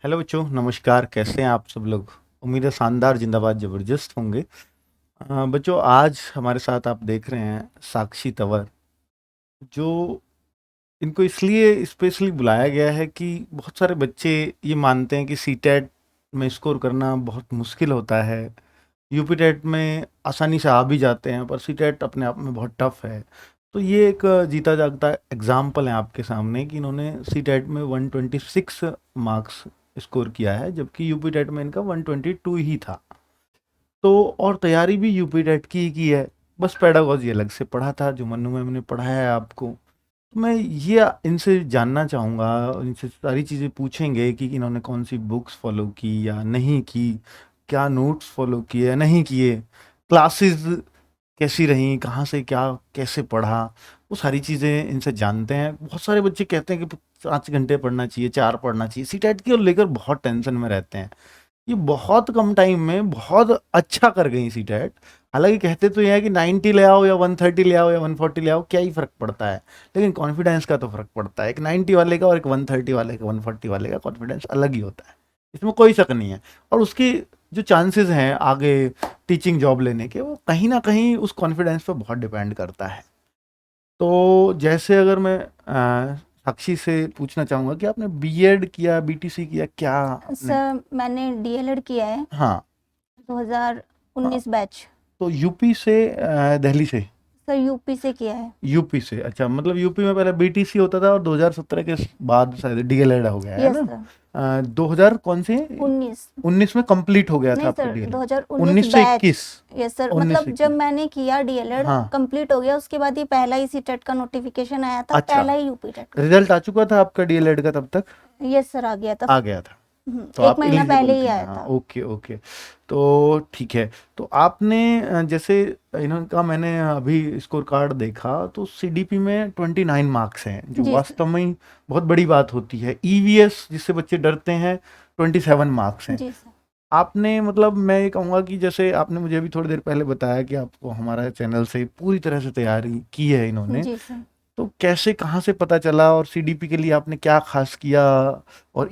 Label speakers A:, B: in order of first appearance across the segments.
A: Hello बच्चों, नमस्कार। कैसे हैं आप सब लोग? उम्मीद है शानदार, जिंदाबाद, ज़बरदस्त होंगे। बच्चों, आज हमारे साथ आप देख रहे हैं साक्षी तंवर, जो इनको इसलिए स्पेशली बुलाया गया है कि बहुत सारे बच्चे ये मानते हैं कि सीटेट में स्कोर करना बहुत मुश्किल होता है। यूपी टेट में आसानी से आ भी जाते हैं, पर सीटेट अपने आप में बहुत टफ है। तो ये एक जीता जागता एग्जाम्पल है आपके सामने कि इन्होंने सीटेट में 126 मार्क्स स्कोर किया है, जबकि यूपी टेट में इनका 122 ही था। तो और तैयारी भी यूपी टेट की ही की है, बस पेडागोजी अलग से पढ़ा था, जो मन्नू मैम ने पढ़ाया है आपको। तो मैं ये इनसे जानना चाहूँगा, इनसे सारी चीज़ें पूछेंगे कि इन्होंने कौन सी बुक्स फॉलो की या नहीं की, क्या नोट्स फॉलो किए या नहीं किए, क्लासेस कैसी रहीं, कहाँ से क्या कैसे पढ़ा, वो सारी चीज़ें इनसे जानते हैं। बहुत सारे बच्चे कहते हैं कि 5 घंटे पढ़ना चाहिए, 4 पढ़ना चाहिए, सीटेट की और लेकर बहुत टेंशन में रहते हैं। ये बहुत कम टाइम में बहुत अच्छा कर गई सीटेट। हालांकि कहते तो ये है कि 90 ले आओ या 130 ले आओ या 140 ले आओ, क्या ही फ़र्क पड़ता है, लेकिन कॉन्फिडेंस का तो फ़र्क पड़ता है। एक 90 वाले का और एक 130 वाले का, 140 वाले का कॉन्फिडेंस अलग ही होता है, इसमें कोई शक नहीं है। और उसकी जो चांसेस हैं आगे टीचिंग जॉब लेने के, वो कहीं ना कहीं उस कॉन्फिडेंस पर बहुत डिपेंड करता है। तो जैसे अगर मैं साक्षी से पूछना चाहूँगा कि आपने बीएड किया, बीटीसी किया, क्या आपने?
B: सर मैंने डीएलएड किया है
A: हाँ।
B: 2019 बैच।
A: तो यूपी से दिल्ली से?
B: सर यूपी से किया है।
A: यूपी से, अच्छा। मतलब यूपी में पहले बीटीसी होता था और 2017 के बाद शायद डीएलएड हो गया है
B: यस
A: ना?
B: सर।
A: 2000 कौन से?
B: 19।
A: 19 में कंप्लीट हो गया था
B: नहीं
A: आपका
B: सर,
A: डीएलएड?
B: 2019
A: 19 से
B: बैच।
A: 21?
B: यस सर,
A: 19 से
B: मतलब जब
A: 21?
B: मैंने किया डीएलएड
A: हाँ।
B: कंप्लीट हो गया, उसके बाद ये पहला ही सीटेट का नोटिफिकेशन आया था,
A: अच्छा,
B: पहला ही यूपी टेट का।
A: रिजल्ट आ चुका था आपका डीएलएड का तब तक?
B: यस सर, आ गया था।
A: आ गया था, तो
B: एक
A: आप
B: महीना पहले
A: एलिजिबल
B: ही
A: थे।
B: आया
A: हाँ,
B: था।
A: Okay okay. तो ठीक है। तो आपने जैसे इन्होंने कहा, मैंने अभी स्कोर कार्ड देखा तो सीडीपी में 29 मार्क्स हैं, जो
B: जी सर।
A: वास्तव में बहुत बड़ी बात होती है। ईवीएस जिससे बच्चे डरते हैं, 27 मार्क्स हैं।
B: जी सर।
A: आपने, मतलब मैं ये कहूँगा कि जैसे आपने मुझे अभी थोड़ी देर पहले बताया कि आपको हमारा चैनल से पूरी तरह से तैयारी की है इन्होंने,
B: जी सर।
A: तो कैसे, कहाँ से पता चला, और सीडीपी के लिए आपने क्या खास किया, और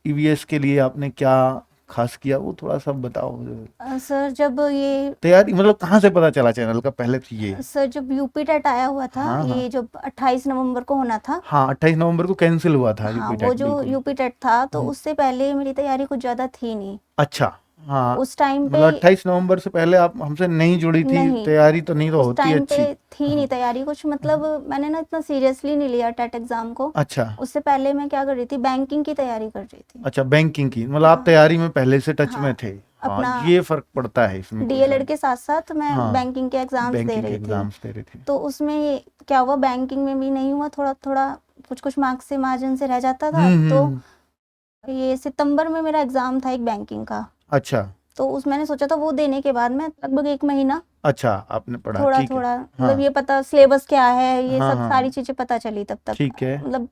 A: ईवीएस के लिए आपने क्या खास किया, वो थोड़ा सा बताओ मुझे।
B: सर जब ये
A: तैयारी मतलब कहाँ से पता चला चैनल का, पहले तो ये।
B: सर जब यूपी टेट आया हुआ था,
A: हाँ हाँ।
B: ये जब 28 नवंबर को होना था।
A: हाँ, 28 नवंबर को कैंसिल हुआ था
B: हाँ,
A: यूपी
B: वो
A: टेट,
B: जो
A: बिल्कुल।
B: यूपी टेट था, तो
A: हम्म,
B: उससे पहले मेरी तैयारी कुछ ज़्यादा थी नहीं
A: अच्छा। हाँ,
B: उस टाइम पे।
A: मतलब 28 नवंबर से पहले आप हमसे नहीं जुड़ी थी,
B: नहीं,
A: तैयारी तो नहीं तो
B: उस
A: होती
B: टाइम पे
A: अच्छी।
B: थी नहीं
A: हाँ।
B: तैयारी कुछ, मतलब मैंने ना इतना सीरियसली नहीं लिया टेट एग्ज़ाम को।
A: अच्छा।
B: उससे पहले मैं क्या कर रही थी, बैंकिंग की तैयारी कर रही थी।
A: अच्छा, बैंकिंग की, मतलब आप
B: हाँ।
A: तैयारी में पहले से टच में
B: हाँ,
A: थे। हाँ,
B: अपना
A: ये फर्क पड़ता है इसमें, कोई
B: डीएलएड
A: सा।
B: के साथ साथ मैं
A: हाँ,
B: बैंकिंग के एग्ज़ाम्स दे
A: बैंकिंग के
B: रही थी।
A: एग्जाम्स दे रहे थे।
B: तो उसमें क्या हुआ, बैंकिंग में भी नहीं हुआ, थोड़ा थोड़ा कुछ कुछ मार्क्स से मार्जिन से रह जाता था। तो
A: हम्म।
B: ये सितंबर में मेरा एग्ज़ाम था एक बैंकिंग का।
A: अच्छा।
B: तो उस मैंने सोचा था वो देने के बाद मैं लगभग 1 महीना
A: अच्छा, आपने पढ़ा,
B: थोड़ा
A: ठीक है।
B: थोड़ा,
A: हाँ
B: मतलब ये पता सिलेबस क्या है, ये
A: हाँ
B: सब
A: हाँ।
B: सारी चीज़ें पता चली तब तक।
A: ठीक है।
B: मतलब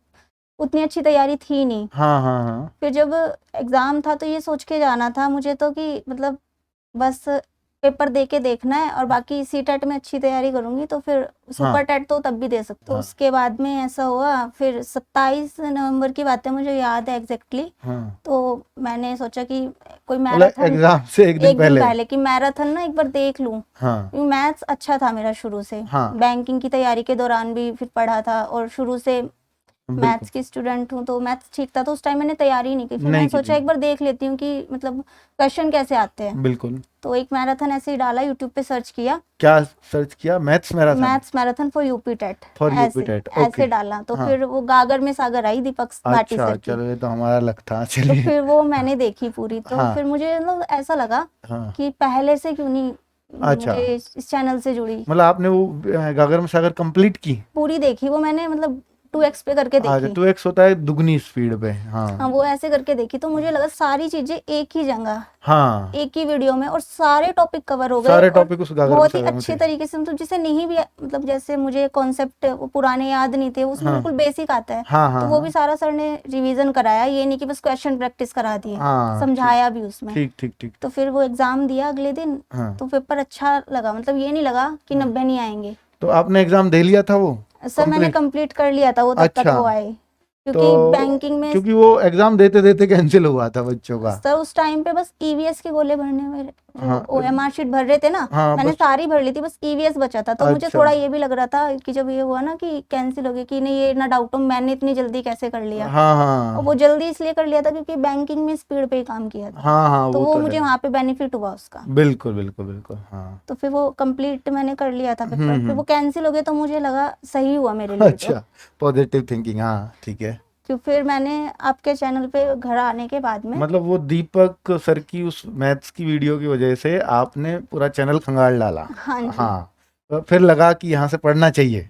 B: उतनी अच्छी तैयारी थी नहीं।
A: हाँ हाँ हाँ।
B: फिर जब एग्ज़ाम था तो ये सोच के जाना था मुझे तो कि मतलब बस पेपर दे के देखना है, और बाकी सीटेट में अच्छी तैयारी करूँगी तो फिर
A: हाँ
B: सुपर टेट तो तब भी दे सकती। तो
A: हाँ
B: उसके बाद में ऐसा हुआ, फिर 27 नवंबर की बात है, मुझे याद है एग्जैक्टली।
A: हाँ।
B: तो मैंने सोचा कि कोई
A: मतलब
B: मैराथन,
A: एग्जाम से एक दिन
B: एक दिन
A: पहले?
B: पहले कि मैराथन ना एक बार देख लूँ,
A: हाँ
B: क्योंकि मैथ्स अच्छा था मेरा शुरू से।
A: हाँ।
B: बैंकिंग की तैयारी के दौरान भी फिर पढ़ा था, और शुरू से
A: बिल्कुल।
B: मैथ्स की स्टूडेंट हूँ, तो मैथ्स ठीक था। तो उस टाइम मैंने तैयारी नहीं की, फिर
A: नहीं
B: मैंने
A: की
B: सोचा
A: थी।
B: एक बार देख लेती हूँ कि मतलब क्वेश्चन कैसे आते हैं।
A: बिल्कुल।
B: तो एक मैराथन ऐसे ही डाला, यूट्यूब पे सर्च किया,
A: क्या सर्च किया? Maths marathon
B: maths marathon for UP TET,
A: for UP
B: ऐसे
A: टेट, ओके।
B: ऐसे डाला। तो
A: हाँ।
B: फिर वो गागर में सागर आई, दीपक भाटी
A: अच्छा,
B: सर की।
A: चलो, ये तो हमारा लक था,
B: तो
A: चलिए।
B: फिर वो मैंने देखी पूरी, तो
A: हाँ
B: फिर मुझे मतलब ऐसा लगा
A: हाँ।
B: कि पहले से क्यों नहीं
A: अच्छा,
B: मुझे इस चैनल से जुड़ी।
A: मतलब आपने वो गागर में सागर कंप्लीट की?
B: पूरी देखी वो मैंने, मतलब 2x पे करके
A: अच्छा,
B: देखी।
A: 2x होता है दुगनी स्पीड पे। हाँ
B: हाँ, वो ऐसे करके देखी, तो मुझे लगा सारी चीजें एक ही जगह,
A: हाँ।
B: एक ही वीडियो में, और सारे टॉपिक कवर हो गए,
A: सारे
B: और
A: टॉपिक उस गागर में
B: बहुत ही
A: सागर में
B: अच्छे
A: थे।
B: तरीके से, मतलब जिसे नहीं भी, मतलब जैसे मुझे कॉन्सेप्ट वो पुराने याद नहीं थे, उसमें
A: हाँ
B: बिल्कुल बेसिक आता है।
A: हाँ हाँ
B: तो वो भी
A: हाँ
B: सारा सर ने रिवीजन कराया, ये नहीं कि बस क्वेश्चन प्रैक्टिस करा दिए,
A: हाँ। ठीक
B: समझाया भी उसमें।
A: ठीक ठीक ठीक।
B: तो फिर वो एग्जाम दिया अगले दिन।
A: हाँ
B: तो पेपर अच्छा लगा, मतलब ये नहीं लगा कि
A: हाँ।
B: 90 नहीं आएंगे।
A: तो आपने एग्जाम दे लिया था वो
B: सर मैंने
A: कंप्लीट?
B: कंप्लीट कर लिया था वो, तब तक
A: अच्छा।
B: वो आए, क्योंकि
A: तो
B: बैंकिंग में
A: क्योंकि वो एग्जाम देते देते कैंसिल हुआ था बच्चों का।
B: सर उस टाइम पे बस ईवीएस के गोले भरने में, जो
A: हाँ
B: ओएमआर शीट भर रहे थे ना,
A: हाँ
B: मैंने
A: बस।
B: सारी भर ली थी, बस ईवीएस बचा था। तो मुझे
A: अच्छा
B: थोड़ा ये भी लग रहा था कि जब ये हुआ ना कि कैंसिल हो गया, कि नहीं ये ना डाउट हो मैंने इतनी जल्दी कैसे कर लिया।
A: हाँ
B: और वो
A: हाँ
B: जल्दी इसलिए कर लिया था क्योंकि बैंकिंग में स्पीड पे ही काम किया था,
A: हाँ हाँ
B: तो
A: वो
B: वो
A: तो
B: मुझे
A: है।
B: वहाँ पे बेनिफिट हुआ उसका।
A: बिल्कुल बिल्कुल बिल्कुल हाँ।
B: तो फिर वो कंप्लीट मैंने कर लिया था पेपर, फिर वो
A: हम्म।
B: कैंसिल हो गया तो मुझे लगा सही हुआ मेरे लिए तो।
A: अच्छा, पॉजिटिव थिंकिंग, हाँ ठीक है।
B: क्यों फिर मैंने आपके चैनल पे घर आने के बाद में,
A: मतलब वो दीपक सर की उस मैथ्स की वीडियो की वजह से आपने पूरा चैनल खंगाल डाला।
B: हाँ जी,
A: हाँ, तो फिर लगा कि यहाँ से पढ़ना चाहिए।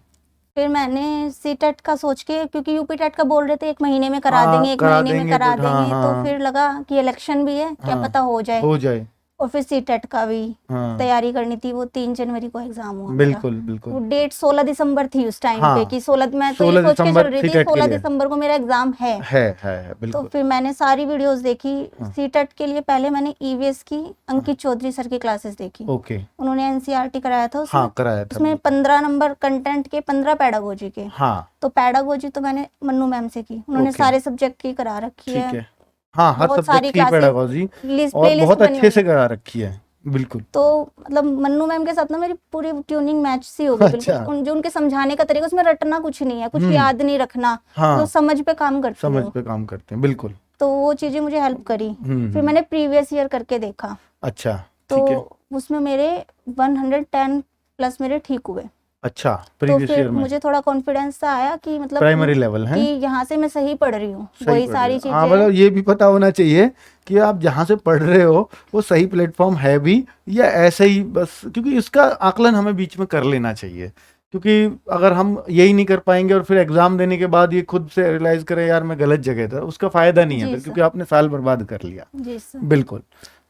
B: फिर मैंने सी टेट का सोच के, क्योंकि यूपी टेट का बोल रहे थे 1 महीने में करा
A: हाँ
B: देंगे, 1
A: करा
B: महीने में
A: देंगे
B: करा
A: बट हाँ
B: देंगे, तो
A: हाँ
B: फिर लगा कि इलेक्शन भी है, क्या
A: हाँ
B: पता हो जाए।
A: हो जाए।
B: और फिर सी टेट का भी
A: हाँ
B: तैयारी करनी थी, वो 3 जनवरी को एग्जाम हुआ मेरा।
A: बिल्कुल
B: वो
A: बिल्कुल।
B: डेट 16 दिसंबर थी उस टाइम पे,
A: हाँ
B: कि 16, मैं तो ये
A: 16
B: सोच के
A: दिसंबर
B: चल रही थी
A: सीटेट के
B: 16
A: लिए
B: दिसंबर को मेरा एग्जाम है।
A: है
B: तो
A: बिल्कुल।
B: फिर मैंने सारी वीडियोस देखी।
A: हाँ
B: सी टेट के लिए पहले मैंने ईवीएस की
A: हाँ
B: अंकित चौधरी सर की क्लासेस देखी,
A: ओके।
B: उन्होंने एनसीईआरटी कराया था उसमें।
A: हाँ कराया था
B: उसमें
A: बिल्कुल।
B: 15 नंबर कंटेंट के, 15 पैडागोजी के।
A: हाँ
B: तो पैडागोजी तो मैंने मन्नू मैम से की, उन्होंने
A: ओके
B: सारे सब्जेक्ट की करा रखी
A: ठीक
B: है,
A: है। हाँ हर
B: बहुत
A: सब्जेक्ट
B: सारी
A: की
B: क्लासेस,
A: पेडागोजी और
B: प्ले लिस्ट
A: बहुत
B: बनी
A: अच्छे
B: हुई
A: से
B: है।
A: करा रखी है बिल्कुल।
B: तो मतलब मन्नू मैम के साथ ना मेरी पूरी ट्यूनिंग मैच सी हो गई बिल्कुल।
A: अच्छा।
B: जो उनके समझाने का तरीका, उसमें रटना कुछ नहीं है, कुछ याद नहीं रखना,
A: हाँ
B: तो समझ पे काम करती
A: समझ
B: हो।
A: पे काम करते हैं बिल्कुल।
B: तो वो चीजें मुझे हेल्प करी। फिर मैंने प्रीवियस ईयर करके देखा,
A: अच्छा
B: तो
A: ठीक है।
B: उसमें मेरे 110 प्लस मेरे ठीक हुए।
A: अच्छा
B: तो
A: प्रीवियस
B: फिर
A: ईयर में
B: मुझे थोड़ा कॉन्फिडेंस सा आया कि मतलब
A: प्राइमरी लेवल
B: कि
A: है।
B: यहाँ से मैं सही पढ़ रही हूँ,
A: सही
B: वही
A: पढ़ रहे
B: सारी
A: हो हाँ,
B: चीजें।
A: मतलब ये भी पता होना चाहिए कि आप जहाँ से पढ़ रहे हो वो सही प्लेटफॉर्म है भी या ऐसे ही बस, क्योंकि इसका आकलन हमें बीच में कर लेना चाहिए। क्योंकि अगर हम यही नहीं कर पाएंगे और फिर एग्जाम देने के बाद ये खुद से रियलाइज करें यार मैं गलत जगह था, उसका फायदा नहीं है
B: जी
A: फिर,
B: सर,
A: क्योंकि आपने साल बर्बाद कर लिया।
B: जी सर।
A: बिल्कुल।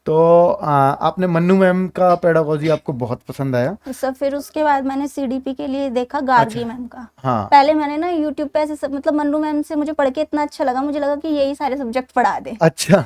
A: तो आपने मन्नू मैम का पेडागोजी आपको बहुत पसंद आया।
B: तो सब फिर उसके बाद मैंने सीडीपी के लिए देखा गार्गी मैम का।
A: हाँ
B: पहले मैंने ना यूट्यूब पे ऐसे मतलब मन्नू मैम से मुझे पढ़ के इतना अच्छा लगा, मुझे लगा कि यही सारे सब्जेक्ट पढ़ा दे।
A: अच्छा।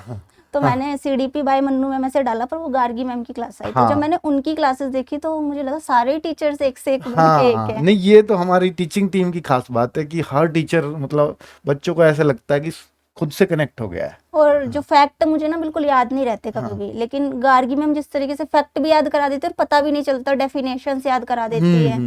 B: तो
A: हाँ
B: मैंने सीडीपी बाय मन्नू मैम ऐसे डाला, पर वो गार्गी मैम की क्लास आई। तो जब
A: हाँ
B: मैंने उनकी क्लासेस देखी तो मुझे लगा सारे टीचर्स एक से एक बढ़ के एक
A: हाँ
B: है।
A: नहीं, ये तो हमारी टीचिंग टीम की खास बात है कि हर टीचर मतलब बच्चों को ऐसा लगता है कि खुद से कनेक्ट हो गया है।
B: और जो फैक्ट मुझे ना बिल्कुल याद नहीं रहते कभी
A: हाँ
B: भी, लेकिन गार्गी मैम जिस तरीके से फैक्ट भी याद करा देती है और पता भी नहीं चलता, डेफिनेशन याद करा देती है।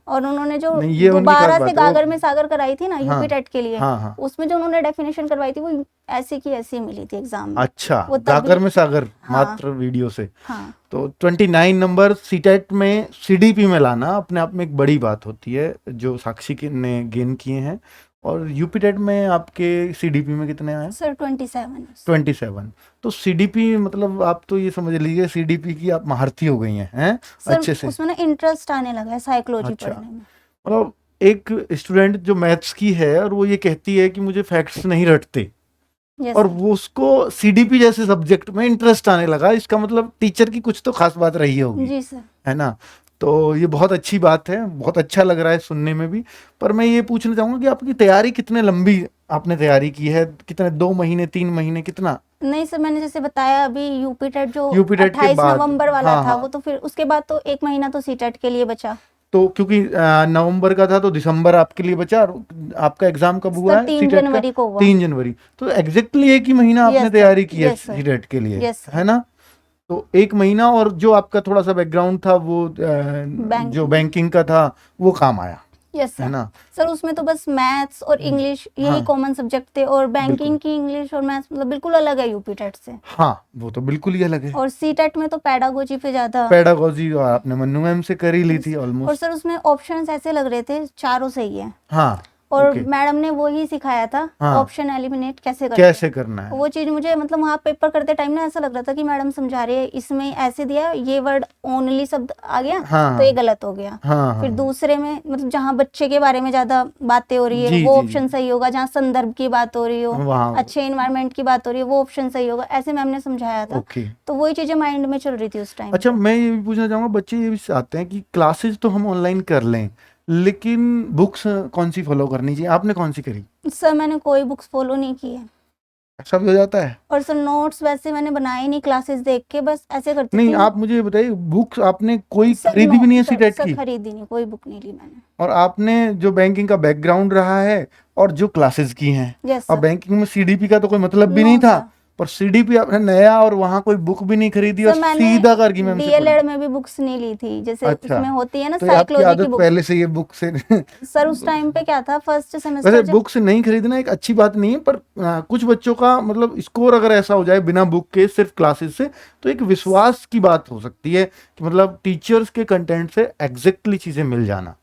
B: और उन्होंने जो
A: नहीं ये उनकी खास
B: दोबारा से
A: बात है
B: गागर
A: वो।
B: में सागर कराई थी ना
A: हाँ
B: यूपी टेट के लिए,
A: हाँ हाँ
B: उसमें जो उन्होंने डेफिनेशन करवाई थी वो ऐसी की ऐसी मिली थी एग्जाम में।
A: अच्छा,
B: वो तब
A: गागर
B: भी
A: में सागर
B: हाँ
A: मात्र वीडियो से।
B: हाँ
A: तो 29 नंबर सीटेट में सीडीपी में लाना अपने आप में एक बड़ी बात होती है जो साक्षी ने गेन किए हैं। और यूपी टेट में आपके सीडीपी में कितने आए?
B: सर 27।
A: 27। तो सीडीपी मतलब आप तो ये समझ लीजिए सीडीपी की आप महारथी हो गई हैं अच्छे
B: सर
A: से।
B: उसमें ना इंटरेस्ट आने लगा है साइकोलॉजी
A: अच्छा,
B: पढ़ने में।
A: मतलब एक स्टूडेंट जो मैथ्स की है और वो ये कहती है कि मुझे फैक्ट्स नहीं रटते,
B: यस
A: और
B: सर,
A: वो उसको सीडीपी जैसे सब्जेक्ट में इंटरेस्ट आने लगा, इसका मतलब टीचर की कुछ तो खास बात रही होगी,
B: जी सर।
A: है ना। तो ये बहुत अच्छी बात है, बहुत अच्छा लग रहा है सुनने में भी। पर मैं ये पूछना चाहूंगा कि आपकी तैयारी कितने लंबी आपने तैयारी की है, कितने 2 महीने 3 महीने कितना?
B: नहीं सर, मैंने जैसे बताया अभी यूपी टेट जो
A: यूपी टेट के
B: 28
A: बाद
B: नवंबर वाला
A: हाँ
B: था,
A: हाँ,
B: वो तो फिर उसके बाद तो 1 महीना तो सी टेट के लिए बचा।
A: तो क्योंकि नवंबर का था तो दिसंबर आपके लिए बचा, और आपका एग्जाम कब हुआ
B: सर
A: है
B: 3
A: सीटेट का?
B: जनवरी को हुआ।
A: 3 जनवरी। तो एग्जैक्टली एक ही महीना आपने
B: यस सर,
A: तैयारी की है
B: यस सर,
A: सीटेट के लिए,
B: यस
A: है
B: सर।
A: ना। तो 1 महीना, और जो आपका थोड़ा सा बैकग्राउंड था वो जो बैंकिंग का था वो काम आया,
B: यस
A: है
B: सर।
A: ना।
B: सर उसमें तो बस मैथ्स और इंग्लिश यही
A: हाँ
B: कॉमन सब्जेक्ट थे, और
A: बिल्कुल।
B: बैंकिंग की इंग्लिश और मैथ्स मतलब बिल्कुल अलग है यूपी टेट से।
A: हाँ वो तो बिल्कुल ही अलग है।
B: और सी टेट में तो पैडागोजी पे ज्यादा।
A: पेडागोजी आपने मन्नू मैम से कर ही ली थी
B: और
A: ऑलमोस्ट।
B: सर उसमें ऑप्शंस ऐसे लग रहे थे चारों सही है,
A: हाँ
B: और
A: ओके,
B: मैडम ने वो ही सिखाया था
A: हाँ
B: ऑप्शन एलिमिनेट कैसे करते
A: कैसे करना है।
B: वो चीज मुझे मतलब वहाँ पेपर करते टाइम ना ऐसा लग रहा था कि मैडम समझा रही है, इसमें ऐसे दिया ये वर्ड ओनली शब्द आ गया
A: हाँ
B: तो ये गलत हो गया।
A: हाँ
B: फिर
A: हाँ
B: दूसरे में मतलब जहाँ बच्चे के बारे में ज्यादा बातें हो रही है
A: जी
B: वो
A: जी
B: ऑप्शन सही होगा, जहाँ संदर्भ की बात हो रही हो,
A: वहाँ
B: अच्छे इन्वायरमेंट की बात हो रही है वो ऑप्शन सही होगा, ऐसे मैम ने समझाया था।
A: ओके।
B: तो वही चीजें माइंड में चल रही थी उस टाइम
A: अच्छा
B: पे।
A: मैं ये भी पूछना चाहूंगा, बच्चे ये भी चाहते हैं कि क्लासेस तो हम ऑनलाइन कर लें, लेकिन बुक्स कौन सी फॉलो करनी चाहिए, आपने कौन सी करी?
B: सर मैंने कोई बुक्स फॉलो नहीं की है।
A: ऐसा भी हो जाता है?
B: और सर नोट्स वैसे मैंने बनाए नहीं क्लासेस देख के, बस ऐसे करती
A: नहीं,
B: थी।
A: आप मुझे ये बताइए, बुक्स आपने कोई
B: सर
A: खरीदी
B: नो
A: भी नहीं है
B: सर
A: सीटेट
B: सर
A: की?
B: खरीदी नहीं, कोई बुक नहीं ली मैंने।
A: और आपने जो बैंकिंग का बैकग्राउंड रहा है और जो क्लासेस की हैं,
B: यस
A: और
B: सर।
A: बैंकिंग में सीडीपी का तो कोई मतलब भी
B: नो
A: नहीं था,
B: सर।
A: पर सीडीपी आपने नया और वहां कोई बुक भी नहीं खरीदी और
B: सर मैंने
A: सीधा करगी मैम से पढ़ी।
B: डीएलएड में भी बुक्स नहीं ली थी, जैसे
A: अच्छा,
B: उसमें होती है ना
A: तो ये आपकी
B: साइकोलॉजी की
A: आदत
B: बुक्स।
A: पहले से ये बुक से
B: सर उस टाइम पे क्या था, फर्स्ट
A: वैसे
B: सेमेस्टर जब।
A: बुक से नहीं खरीदना एक अच्छी बात नहीं है, पर कुछ बच्चों का मतलब स्कोर अगर ऐसा हो जाए बिना बुक के सिर्फ क्लासेस से, तो एक विश्वास की बात हो सकती है कि मतलब टीचर्स के कंटेंट से एग्जैक्टली चीजें मिल जाना,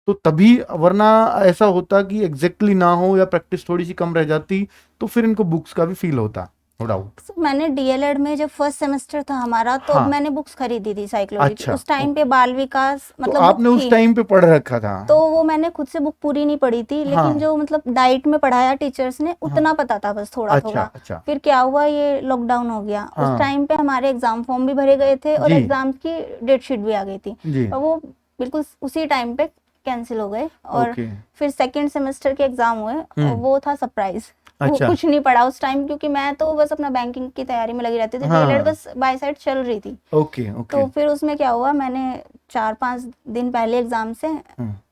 A: तो तभी, वरना ऐसा होता कि एग्जैक्टली ना हो या प्रैक्टिस थोड़ी सी कम रह जाती, तो फिर इनको बुक्स का भी फील होता, नो डाउट।
B: सर मैंने डीएलएड में जब फर्स्ट सेमेस्टर था हमारा, तो अब
A: हाँ,
B: मैंने बुक्स खरीदी थी साइकोलॉजी की।
A: अच्छा,
B: उस टाइम पे
A: ओके।
B: बाल विकास
A: तो
B: मतलब बुक
A: आपने उस
B: थी,
A: टाइम पे पढ़ रखा था?
B: तो वो मैंने खुद से बुक पूरी नहीं पढ़ी थी, लेकिन
A: हाँ,
B: जो मतलब डाइट में पढ़ाया टीचर्स ने
A: हाँ,
B: उतना पता था, बस थोड़ा
A: अच्छा,
B: थोड़ा।
A: अच्छा,
B: फिर क्या हुआ, ये लॉकडाउन हो गया, उस
A: हाँ,
B: टाइम पे हमारे एग्जाम फॉर्म भी भरे गए थे और
A: जी,
B: एग्जाम की डेट शीट भी आ गई थी,
A: जी,
B: और वो बिल्कुल उसी टाइम पे कैंसिल हो गए। और
A: ओके,
B: फिर सेकंड सेमेस्टर के एग्जाम हुए और वो था सरप्राइज। वो
A: अच्छा,
B: कुछ नहीं पढ़ा उस टाइम, क्योंकि मैं तो बस अपना बैंकिंग की तैयारी में लगी रहती थी,
A: हाँ,
B: डीएलएड
A: हाँ,
B: बस बाय साइड चल रही थी।
A: ओके, ओके,
B: तो फिर उसमें क्या हुआ, मैंने 4-5 दिन पहले एग्जाम से
A: हाँ,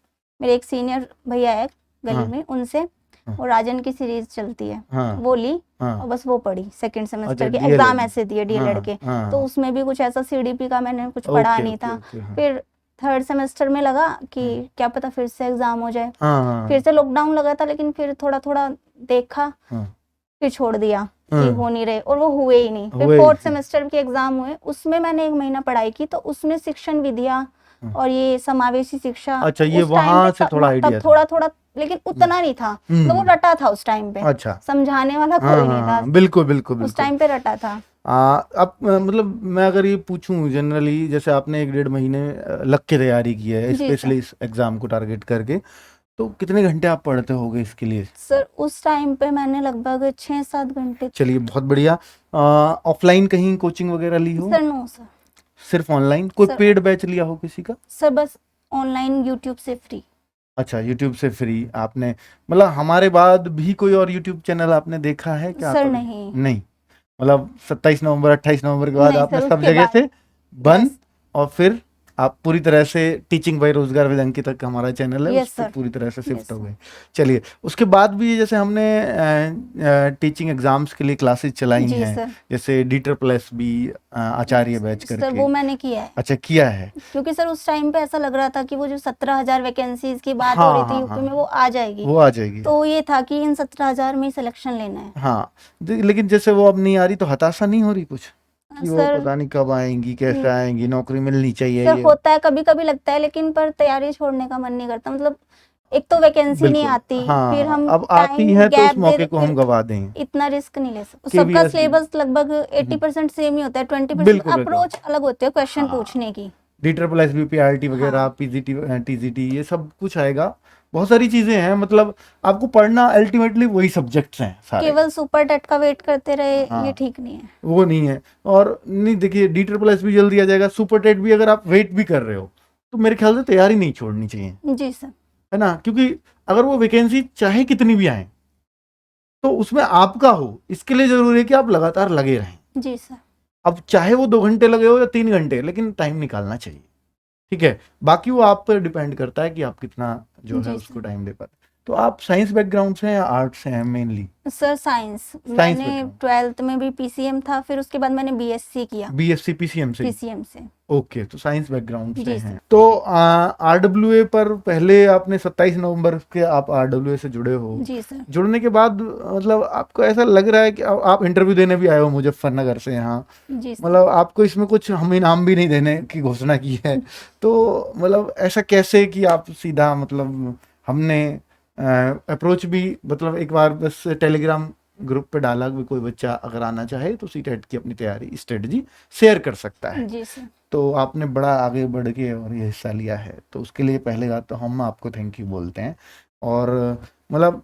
B: मेरे एक सीनियर भैया है गली
A: हाँ,
B: में, उनसे
A: हाँ,
B: वो राजन की सीरीज चलती है,
A: हाँ,
B: वो ली और
A: हाँ,
B: बस वो पढ़ी। सेकंड
A: अच्छा,
B: सेमेस्टर के
A: डीएलएड
B: एग्जाम
A: में,
B: ऐसे दिए डीएलएड के,
A: हाँ,
B: तो
A: हाँ,
B: उसमें भी कुछ ऐसा सीडीपी का मैंने कुछ पढ़ा
A: ओके,
B: नहीं
A: ओके,
B: था।
A: ओके, हाँ,
B: फिर थर्ड सेमेस्टर में लगा कि
A: हाँ,
B: क्या पता फिर से एग्जाम हो जाए।
A: हाँ,
B: फिर
A: हाँ,
B: से लॉकडाउन लगा था, लेकिन फिर थोड़ा थोड़ा देखा,
A: हाँ,
B: फिर छोड़ दिया कि
A: हाँ,
B: हो नहीं रहे, और वो हुए ही नहीं। फिर
A: हुए ही
B: फोर्थ
A: नहीं,
B: सेमेस्टर के एग्जाम हुए, उसमें मैंने 1 महीना पढ़ाई की, तो उसमें शिक्षण विधियाँ
A: हाँ,
B: और ये समावेशी शिक्षा
A: अच्छा, ये
B: उस टाइम पे
A: वहां से थोड़ा
B: तब
A: आइडिया था।
B: थोड़ा थोड़ा, लेकिन उतना नहीं था, मतलब वो
A: हम्म,
B: रटा था उस टाइम पे,
A: अच्छा,
B: समझाने वाला
A: हाँ,
B: कोई नहीं
A: हाँ,
B: था,
A: हाँ, बिल्कुल, बिल्कुल,
B: उस
A: बिल्कुल।
B: टाइम पे रटा था।
A: अब मतलब मैं अगर ये पूछूं जनरली, जैसे आपने 1-1.5 महीने लग के तैयारी की है
B: जी सर।
A: स्पेशली इस एग्जाम को टारगेट करके, तो कितने घंटे आप पढ़ते होगे इसके लिए?
B: सर उस टाइम पे मैंने लगभग 6-7 घंटे।
A: चलिए, बहुत बढ़िया। ऑफलाइन कहीं कोचिंग वगैरह ली हो?
B: Sir no sir.
A: सिर्फ ऑनलाइन? कोई
B: सर
A: पेड बैच लिया हो किसी का?
B: सर बस ऑनलाइन यूट्यूब से फ्री।
A: अच्छा, यूट्यूब से फ्री आपने, मतलब हमारे बाद भी कोई और यूट्यूब चैनल आपने देखा है क्या
B: सर
A: कभी?
B: नहीं।
A: नहीं, मतलब 27 नवंबर 28 नवंबर के बाद
B: नहीं
A: आपने
B: सर,
A: सब
B: उसके
A: जगह
B: बाद।
A: से बंद,
B: यस।
A: और फिर आप पूरी तरह से टीचिंग बाय रोजगार विद अंकित तक हमारा चैनल है, उस
B: यस
A: पर
B: सर।
A: पूरी तरह से शिफ्ट
B: यस
A: हो
B: सर।
A: गए। चलिए, उसके बाद भी जैसे हमने टीचिंग एग्जाम्स के लिए क्लासेस चलाई
B: जी
A: हैं,
B: सर।
A: जैसे डी++B आचार्य बैच
B: सर
A: करके।
B: वो मैंने किया है,
A: अच्छा, किया है?
B: क्योंकि सर उस टाइम पे ऐसा लग रहा था कि वो जो 17,000 वैकेंसीज की बात हो रही
A: हाँ,
B: थी
A: हाँ,
B: यूपी में,
A: हाँ,
B: वो आ जाएगी।
A: वो आ जाएगी।
B: तो ये था कि इन 17,000 में ही सिलेक्शन लेना है।
A: हाँ, लेकिन जैसे वो अब नहीं आ रही, तो हताशा नहीं हो रही कुछ कि वो
B: सर
A: पता नहीं कब आएंगी, कैसे आएंगी, नौकरी मिलनी चाहिए
B: सर
A: ये?
B: होता है, कभी कभी लगता है, लेकिन पर तैयारी छोड़ने का मन नहीं करता, मतलब एक तो वैकेंसी नहीं
A: बिल्कुल,
B: आती, फिर
A: हाँ,
B: हम
A: अब आती
B: टाइम
A: है तो उस
B: गैप दे
A: मौके को हम
B: फिर
A: गवा दें।
B: इतना रिस्क नहीं ले सकते। सबका
A: केवीएस भी,
B: सिलेबस लगभग 80% सेम ही होता है, 20%
A: बिल्कुल, बिल्कुल,
B: अप्रोच अलग होते हैं क्वेश्चन
A: हाँ,
B: पूछने की।
A: डी++B पीआरटी वगैरह,
B: हाँ,
A: पीजीटी, टीजीटी, ये सब कुछ आएगा, बहुत सारी चीजें हैं, मतलब आपको पढ़ना अल्टीमेटली वही सब्जेक्ट्स हैं सारे।
B: केवल सुपर टेट का वेट करते रहे, ये
A: हाँ,
B: ठीक नहीं है।
A: वो नहीं है। और नहीं, देखिए, डी++B जल्दी आ जाएगा, सुपर टेट भी अगर आप वेट भी कर रहे हो, तो मेरे ख्याल से तैयारी नहीं छोड़नी चाहिए,
B: जी सर।
A: है ना, क्योंकि अगर वो वैकेंसी चाहे कितनी भी आए, तो उसमें आपका हो, इसके लिए जरूरी है कि आप लगातार लगे रहें।
B: जी सर।
A: अब चाहे वो 2 घंटे लगे हो या 3 घंटे, लेकिन टाइम निकालना चाहिए, ठीक है? बाकी वो आप पर डिपेंड करता है कि आप कितना जो है
B: जी
A: उसको
B: सर।
A: टाइम दे पाते। तो आप साइंस बैकग्राउंड से हैं या आर्ट से हैं मेनली?
B: सर साइंस,
A: साइंस
B: मैंने
A: बैकग्राउंड,
B: 12th में भी पीसीएम था, फिर उसके बाद मैंने बीएससी किया
A: बीएससी पीसीएम से?
B: पीसीएम से।
A: ओके, तो साइंस बैकग्राउंड से
B: जी
A: हैं।
B: सर।
A: तो आरडब्ल्यूए पर पहले आपने 27 नवंबर के आप आरडब्ल्यूए से जुड़े हो,
B: जी सर।
A: जुड़ने के बाद मतलब आपको ऐसा लग रहा है कि आप इंटरव्यू देने भी आए हो मुजफ्फरनगर से यहाँ,
B: जी सर।
A: मतलब आपको इसमें कुछ हम इनाम भी नहीं देने की घोषणा की है, तो मतलब ऐसा कैसे कि आप सीधा, मतलब हमने अप्रोच भी, मतलब एक बार बस टेलीग्राम ग्रुप पे डाला कि कोई बच्चा अगर आना चाहे तो सीटेट की अपनी तैयारी स्ट्रेटजी शेयर कर सकता है,
B: जी सर।
A: तो आपने बड़ा आगे बढ़ के और ये हिस्सा लिया है, तो उसके लिए पहले बात तो हम आपको थैंक यू बोलते हैं। और मतलब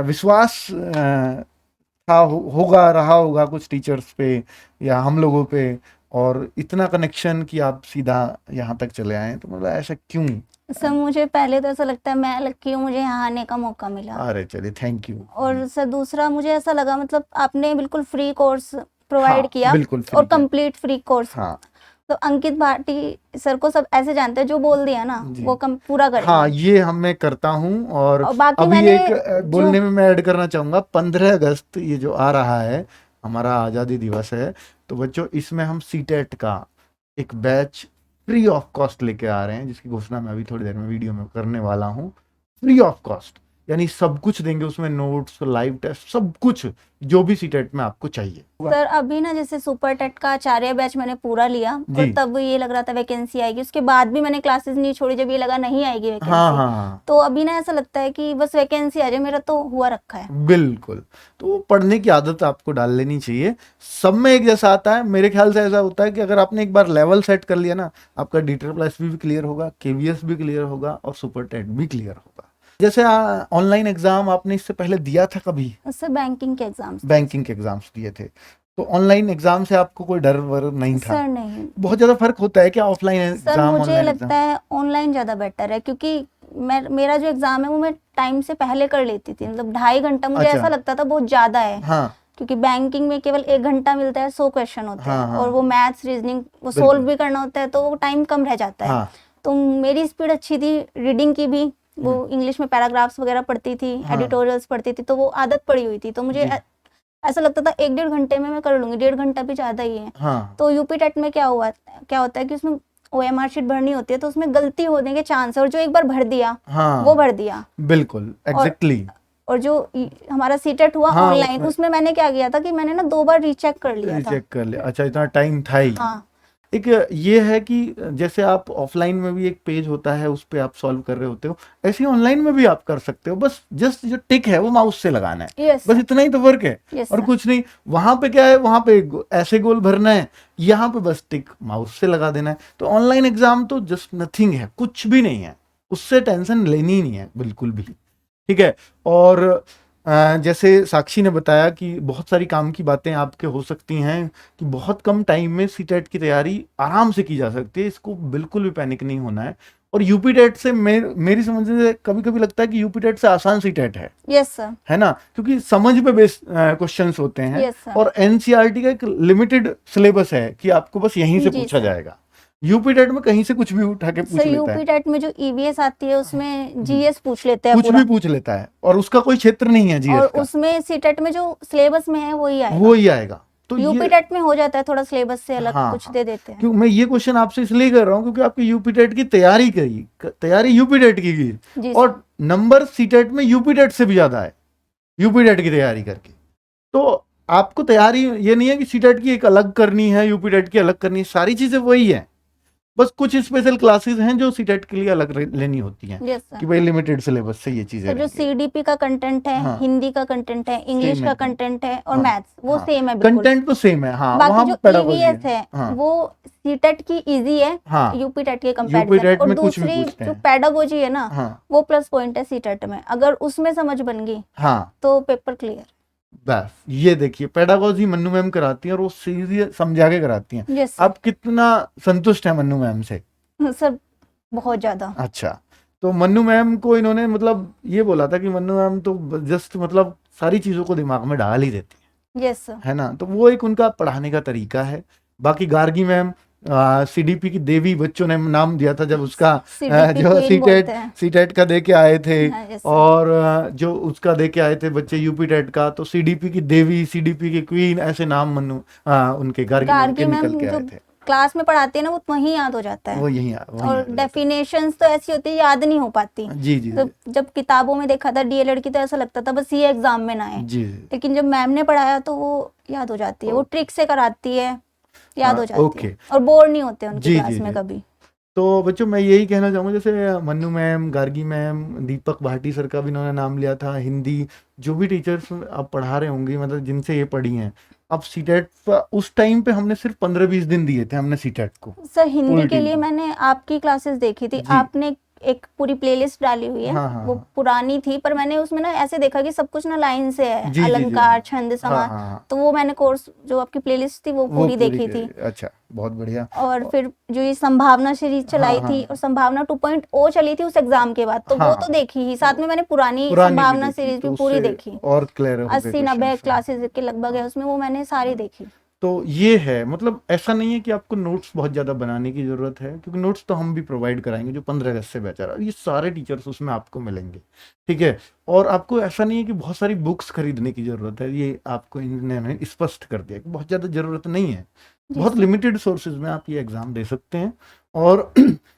A: विश्वास था, होगा, रहा होगा कुछ टीचर्स पे या हम लोगों पे, और इतना कनेक्शन कि आप सीधा यहाँ तक चले आए, तो मतलब ऐसा क्यों?
B: सर मुझे पहले तो ऐसा लगता है मैं लकी हूँ, मुझे यहाँ आने का मौका मिला।
A: अरे चलिए, थैंक यू।
B: और सर दूसरा मुझे ऐसा लगा, मतलब आपने बिल्कुल फ्री कोर्स प्रोवाइड
A: हाँ,
B: किया
A: बिल्कुल
B: और
A: फ्री है।
B: Complete free course.
A: हाँ
B: तो अंकित भाटी सर को सब ऐसे जानते हैं, जो बोल दिया ना
A: जी।
B: वो पूरा
A: हाँ,
B: करेंगे।
A: ये हम मैं करता हूँ। और
B: और बाकी
A: अभी
B: मैंने
A: एक
B: जो
A: बोलने में मैं ऐड करना चाहूँगा, 15 अगस्त ये जो आ रहा है, हमारा आज़ादी दिवस है। तो बच्चों, इसमें हम सीटेट का एक बैच फ्री ऑफ कॉस्ट लेके आ रहे हैं, जिसकी घोषणा मैं अभी थोड़ी देर में वीडियो में करने वाला हूँ। फ्री ऑफ कॉस्ट, यानी सब कुछ देंगे उसमें, नोट्स, लाइव टेस्ट, सब कुछ जो भी सीटेट में आपको चाहिए।
B: सर अभी ना जैसे सुपर टेट का आचार्य बैच मैंने पूरा लिया, और
A: जी।
B: तब ये लग रहा था वैकेंसी आएगी, उसके बाद भी मैंने क्लासेस नहीं छोड़ी जब ये लगा नहीं आएगी
A: हाँ
B: वैकेंसी।
A: हाँ हाँ,
B: तो अभी ना ऐसा लगता है कि बस वैकेंसी आ जाए, मेरा तो हुआ रखा है।
A: बिल्कुल। तो वो पढ़ने की आदत आपको डाल लेनी चाहिए। सब में एक जैसा आता है, मेरे ख्याल से ऐसा होता है कि अगर आपने एक बार लेवल सेट कर लिया ना, आपका DSSB भी क्लियर होगा, KVS भी क्लियर होगा, और सुपर टेट भी क्लियर होगा। जैसे ऑनलाइन एग्जाम आपने इससे पहले दिया था कभी?
B: सर बैंकिंग के एग्जाम्स।
A: बैंकिंग के एग्जाम्स दिए थे, तो ऑनलाइन एग्जाम से आपको कोई डर वर नहीं था?
B: सर नहीं।
A: बहुत ज्यादा फर्क होता है क्या ऑफलाइन
B: सर
A: एग्जाम
B: मुझे
A: ऑनलाइन
B: लगता
A: एग्जाम?
B: है ऑनलाइन ज़्यादा बेटर है, क्योंकि मेरा जो एग्ज़ाम है वो मैं टाइम से पहले कर लेती थी, मतलब 2.5 घंटा मुझे
A: अच्छा।
B: ऐसा लगता था बहुत ज़्यादा है।
A: हाँ
B: क्योंकि बैंकिंग में केवल 1 घंटा मिलता है, 100 क्वेश्चन होते हैं,
A: हाँ
B: और
A: हाँ,
B: वो मैथ्स रीजनिंग वो
A: बिल्कुल।
B: सोल्व भी करना होता है, तो वो टाइम कम रह जाता है।
A: हाँ
B: तो मेरी स्पीड अच्छी थी रीडिंग की भी, वो इंग्लिश में पैराग्राफ्स वगैरह पढ़ती थी,
A: हाँ
B: एडिटोरियल्स पढ़ती थी, तो वो आदत पड़ी हुई थी। तो मुझे
A: जी।
B: ऐसा लगता था 1-1.5 घंटे में मैं कर लूंगी, 1.5 घंटा भी ज़्यादा ही है।
A: हाँ
B: तो यूपी टेट में क्या होता है कि उसमें OMR शीट भरनी होती है, तो उसमें गलती होने के चांस है, और जो एक बार भर दिया
A: हाँ,
B: वो भर दिया।
A: बिल्कुल एग्जैक्टली।
B: और जो हमारा सीटेट हुआ
A: हाँ,
B: ऑनलाइन, उसमें मैंने क्या किया था कि मैंने ना 2 बार रीचेक कर लिया था।
A: चेक कर लिया। अच्छा, इतना टाइम था ही।
B: हाँ
A: एक ये है कि जैसे आप ऑफलाइन में भी एक पेज होता है, उस पे आप सॉल्व कर रहे होते हो, ऐसे ही ऑनलाइन में भी आप कर सकते हो। बस जस्ट जो टिक है वो माउस से लगाना है,
B: यस
A: बस इतना ही तो वर्क है,
B: यस
A: और
B: सर।
A: कुछ नहीं। वहां पे क्या है, वहां पे ऐसे गोल भरना है, यहाँ पे बस टिक माउस से लगा देना है। तो ऑनलाइन एग्जाम तो जस्ट नथिंग है, कुछ भी नहीं है, उससे टेंशन लेनी ही नहीं है बिल्कुल भी। ठीक है। और जैसे साक्षी ने बताया कि बहुत सारी काम की बातें आपके हो सकती हैं, कि बहुत कम टाइम में सीटेट की तैयारी आराम से की जा सकती है, इसको बिल्कुल भी पैनिक नहीं होना है। और यूपी टेट से मेरी समझ से कभी कभी लगता है कि यूपी टेट से आसान सीटेट
B: यस सर।
A: है ना, क्योंकि समझ पे बेस्ड क्वेश्चंस होते हैं,
B: यस सर।
A: और एनसीईआरटी का एक लिमिटेड सिलेबस है कि आपको बस यहीं से
B: जी
A: पूछा
B: सर।
A: जाएगा। यूपी टेट में कहीं से कुछ भी उठा के पूछ
B: सर
A: लेता है,
B: यूपी टेट में जो EVS आती है उसमें GS पूछ लेते हैं
A: कुछ
B: पूरा,
A: भी पूछ लेता है, और उसका कोई क्षेत्र नहीं है
B: और
A: जीएस का,
B: उसमें सीटेट में जो सिलेबस में है वही आएगा।
A: वो ही आएगा। तो
B: यूपी
A: ये,
B: टेट में हो जाता है थोड़ा सिलेबस से अलग,
A: हाँ
B: कुछ
A: हाँ,
B: दे देते हैं।
A: क्यों मैं ये क्वेश्चन आपसे इसलिए कर रहा हूँ क्योंकि आपकी यूपी टेट की तैयारी यूपी टेट की
B: जी
A: की,
B: सर।
A: और नंबर सी टेट में यूपी टेट से भी ज्यादा है, यूपी टेट की तैयारी करके। तो आपको तैयारी ये नहीं है कि सी टेट की एक अलग करनी है, यूपी टेट की अलग करनी है, सारी चीजें वही है, बस कुछ स्पेशल क्लासेस हैं जो सी टेट के लिए अलग लेनी होती हैं,
B: यस
A: कि
B: सर।
A: भाई लिमिटेड सिलेबस से ये चीजें
B: सर जो
A: रहेंगी।
B: CDP का कंटेंट है,
A: हाँ,
B: हिंदी का कंटेंट है, इंग्लिश
A: सेम
B: का
A: एकदम।
B: कंटेंट है, और
A: हाँ
B: मैथ्स वो
A: हाँ,
B: सेम है बिल्कुल।
A: कंटेंट तो सेम है, हाँ,
B: बाकी
A: वहां
B: जो
A: पेडागोजी है।
B: EVS है
A: हाँ
B: वो सीटेट की इजी है
A: हाँ,
B: यूपी टेट के
A: यूपी
B: कंपैरिजन,
A: टेट
B: और
A: में कुछ भी
B: दूसरी
A: पूछते
B: जो
A: हैं।
B: पेडागोजी है ना
A: हाँ
B: वो प्लस पॉइंट है सीटेट में, अगर उसमें समझ बन गई
A: हाँ,
B: तो पेपर क्लियर।
A: बस ये देखिए, पेडागोजी मन्नू मैम कराती हैं, और वो सीधी समझा के कराती हैं।
B: यस
A: आप कितना संतुष्ट है मन्नू मैम से?
B: सर बहुत ज्यादा।
A: अच्छा, तो मन्नू मैम को इन्होंने मतलब ये बोला था कि मन्नू मैम तो जस्ट मतलब सारी चीजों को दिमाग में डाल ही देती
B: यस
A: है ना, तो वो एक उनका पढ़ाने का तरीका है। बाकी गार्गी मैम CDP की देवी बच्चों ने नाम दिया था जब उसका
B: CDP
A: जो
B: क्वीन बोलते हैं।
A: सीटेट का दे के आए थे,
B: हाँ, yes sir।
A: और जो उसका दे के आए थे बच्चे यूपी टेट का, तो CDP की देवी, CDP की क्वीन, ऐसे नाम उनके गार्गी मैम के
B: गार्गी मैम
A: निकल के
B: जो
A: आए थे।
B: क्लास में पढ़ाते हैं ना वो वहीं याद हो जाता है,
A: वो यही वही
B: और डेफिनेशंस तो ऐसी होती है याद नहीं हो पाती।
A: जी जी
B: तो जब किताबों में देखा था DLED की तो ऐसा लगता था बस ये एग्जाम में ना आए,
A: जी,
B: लेकिन जब मैम ने पढ़ाया तो वो याद हो जाती है, वो ट्रिक से कराती है, याद हो जाती
A: ओके,
B: है, और बोर नहीं होते उनकी
A: जी
B: क्लास
A: जी
B: में
A: जी।
B: कभी।
A: तो बच्चों, मैं यही कहना चाहूँगा, जैसे मन्नू मैम, गार्गी मैम, दीपक भाटी सर का भी इन्होंने नाम लिया था, हिंदी जो भी टीचर्स आप पढ़ा रहे होंगे, मतलब जिनसे ये पढ़ी हैं, अब सीटेट उस टाइम पे हमने सिर्फ 15-20 दिन दिए थे हमने सीटेट को
B: सर हिंदी
A: पूरी
B: के
A: टीम
B: लिए
A: को।
B: मैंने आपकी क्लासेस देखी थी,
A: जी
B: आपने एक पूरी प्लेलिस्ट डाली हुई है।
A: हाँ हाँ
B: वो
A: हाँ
B: पुरानी थी, पर मैंने उसमें ना ऐसे देखा कि सब कुछ ना लाइन से है,
A: जी जी जी
B: अलंकार, छंद,
A: हाँ
B: समास।
A: हाँ हाँ
B: तो वो मैंने कोर्स जो आपकी प्लेलिस्ट थी वो
A: वो
B: पूरी
A: पूरी
B: देखी थी।
A: अच्छा बहुत बढ़िया
B: और फिर जो ये संभावना सीरीज
A: हाँ
B: चलाई
A: हाँ
B: थी और संभावना 2.0 चली थी उस एग्जाम के बाद, तो
A: हाँ
B: वो तो देखी ही, साथ में मैंने पुरानी
A: पुरानी भी
B: संभावना
A: देखी
B: सीरीज
A: तो
B: भी पूरी
A: उससे
B: देखी।
A: और क्लियर हो गए
B: 80-90
A: क्वेश्चंस।
B: क्लासेस के लगभग है उसमें, वो मैंने सारी देखी।
A: तो ये है मतलब ऐसा नहीं है कि आपको नोट्स बहुत ज़्यादा बनाने की ज़रूरत है, क्योंकि नोट्स तो हम भी प्रोवाइड कराएंगे जो 15 अगस्त से बैच आ रहा है, ये सारे टीचर्स उसमें आपको मिलेंगे, ठीक है। और आपको ऐसा नहीं है कि बहुत सारी बुक्स खरीदने की ज़रूरत है, ये आपको इन्होंने स्पष्ट कर दिया कि बहुत ज़्यादा ज़रूरत नहीं है,
B: जी
A: बहुत
B: सर।
A: लिमिटेड सोर्सेज में आप ये एग्ज़ाम दे सकते हैं। और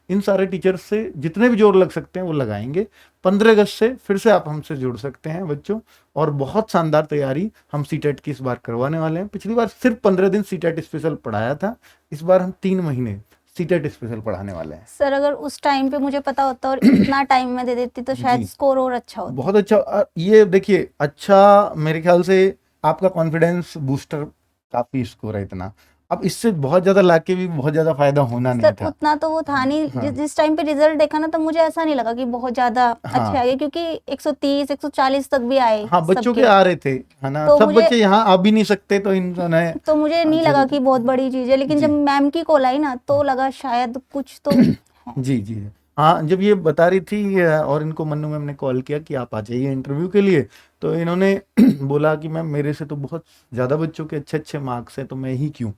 A: इन सारे टीचर्स से जितने भी जोर लग सकते हैं वो लगाएंगे। 15 अगस्त से फिर से आप हमसे जुड़ सकते हैं बच्चों, और बहुत शानदार तैयारी हम सीटेट की इस बार करवाने वाले हैं। पिछली बार सिर्फ 15 दिन सीटेट स्पेशल पढ़ाया था, इस बार हम 3 महीने सीटेट स्पेशल पढ़ाने वाले हैं।
B: सर अगर उस टाइम पे मुझे पता होता और इतना टाइम में दे देती तो शायद
A: जी
B: स्कोर और अच्छा होता।
A: बहुत अच्छा। ये देखिए अच्छा, मेरे ख्याल से आपका कॉन्फिडेंस बूस्टर काफी स्कोर है इतना, अब इससे बहुत ज्यादा लाके भी बहुत ज्यादा फायदा होना नहीं
B: सर
A: था।
B: उतना तो वो था नहीं,
A: हाँ
B: जिस टाइम पे रिजल्ट देखा ना, तो मुझे ऐसा नहीं लगा कि बहुत ज्यादा अच्छे
A: हाँ
B: आ गए, क्योंकि 130 140 तक भी आए
A: हाँ बच्चों के
B: सबके।
A: आ रहे थे, है ना,
B: तो
A: सब
B: मुझे
A: बच्चे यहाँ आ भी नहीं सकते, तो इन्होंने
B: तो मुझे नहीं लगा कि बहुत बड़ी चीज है, लेकिन जब
A: जी
B: मैम की कॉल आई ना तो लगा शायद कुछ तो है।
A: जी जी हाँ, जब ये बता रही थी और इनको मन्नू मैम ने कॉल किया कि आप आ जाइए इंटरव्यू के लिए, तो इन्होंने बोला कि मैम मेरे से तो बहुत ज़्यादा बच्चों के अच्छे अच्छे मार्क्स हैं, तो मैं ही क्यों।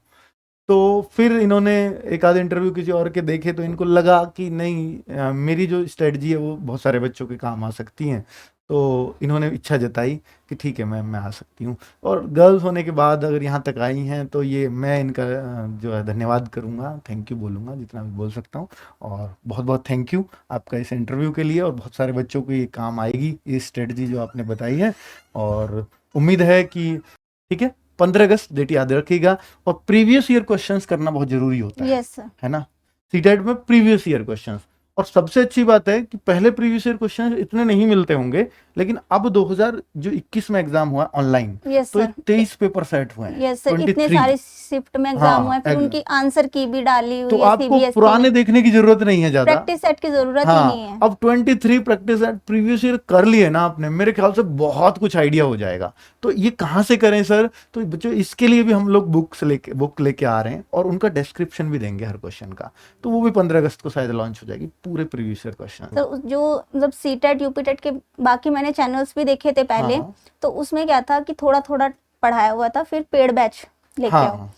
A: तो फिर इन्होंने एक आध इंटरव्यू किसी और के देखे, तो इनको लगा कि नहीं मेरी जो स्ट्रेटजी है वो बहुत सारे बच्चों के काम आ सकती हैं, तो इन्होंने इच्छा जताई कि ठीक है मैम मैं आ सकती हूँ। और गर्ल्स होने के बाद अगर यहाँ तक आई हैं तो ये मैं इनका जो है धन्यवाद करूँगा, थैंक यू बोलूँगा जितना भी बोल सकता हूँ। और बहुत बहुत थैंक यू आपका इस इंटरव्यू के लिए, और बहुत सारे बच्चों को ये काम आएगी ये स्ट्रेटजी जो आपने बताई है। और उम्मीद है कि ठीक है, 15 अगस्त डेट याद रखिएगा। और प्रीवियस ईयर क्वेश्चंस करना बहुत जरूरी होता
B: यस सर।
A: है ना, सीटेट में प्रीवियस ईयर क्वेश्चंस। और सबसे अच्छी बात है कि पहले प्रीवियस ईयर क्वेश्चंस इतने नहीं मिलते होंगे, लेकिन अब 2021 में एग्जाम हुआ ऑनलाइन,
B: यस
A: तो
B: सर।
A: 23 पेपर सेट हुए हैं,
B: यस सर, इतने
A: 23।
B: सारे शिफ्ट में एग्जाम हुए
A: हाँ
B: हैं, फिर उनकी आंसर की भी डाली
A: तो
B: हुई है
A: आपको
B: सीबीएसई
A: पुराने
B: ने।
A: देखने की जरूरत नहीं है ज्यादा।
B: प्रैक्टिस सेट की जरूरत ही नहीं
A: हाँ
B: है।
A: अब 23 प्रैक्टिस एट प्रीवियस ईयर कर लिए ना आपने, मेरे ख्याल से बहुत कुछ आइडिया हो जाएगा। तो ये कहाँ से करें सर, तो बच्चों इसके लिए भी हम लोग बुक लेके आ रहे हैं, और उनका डिस्क्रिप्शन भी देंगे हर क्वेश्चन का, तो वो भी 15 अगस्त को शायद लॉन्च हो जाएगी पूरे प्रीवियस ईयर क्वेश्चन।
B: तो जो मतलब सीटेट यूपीटेट के बाकी मैंने चैनल्स भी देखे थे पहले,
A: हाँ
B: तो उसमें क्या था कि थोड़ा थोड़ा पढ़ाया हुआ था, फिर पेड बैच लेके
A: हाँ
B: आओ।
A: हाँ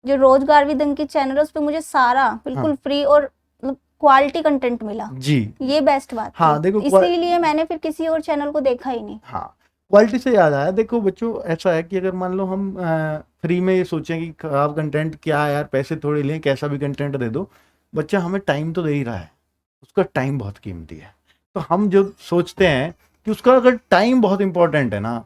B: जो रोजगार विदन की चैनल है उस पे मुझे सारा बिल्कुल
A: हाँ
B: फ्री और क्वालिटी कंटेंट मिला,
A: जी
B: ये बेस्ट बात
A: हाँ
B: थी।
A: देखो
B: इसीलिए मैंने फिर किसी और चैनल को देखा ही नहीं।
A: हाँ क्वालिटी से याद आया, देखो बच्चों ऐसा है कि अगर मान लो हम फ्री में ये सोचें कि खराब कंटेंट क्या है यार, पैसे थोड़े लें कैसा भी कंटेंट दे दो, बच्चा हमें टाइम तो दे ही रहा है, उसका टाइम बहुत कीमती है। तो हम जो सोचते हैं कि उसका अगर टाइम बहुत इंपॉर्टेंट है ना,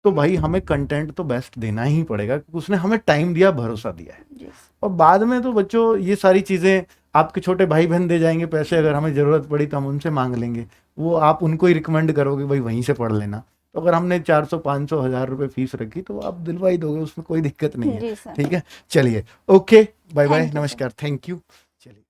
A: तो भाई हमें कंटेंट तो बेस्ट देना ही पड़ेगा, क्योंकि उसने हमें टाइम दिया, भरोसा दिया है।
B: जी।
A: और बाद में तो बच्चों ये सारी चीज़ें आपके छोटे भाई बहन दे जाएंगे पैसे, अगर हमें ज़रूरत पड़ी तो हम उनसे मांग लेंगे, वो आप उनको ही रिकमेंड करोगे भाई वहीं से पढ़ लेना। तो अगर हमने 400 500 1000 रुपये फीस रखी तो आप दिलवा ही दोगे, उसमें कोई दिक्कत नहीं है।
B: जी सर।
A: ठीक है, चलिए okay, bye bye,
B: thank you sir.
A: नमस्कार, थैंक यू। चलिए।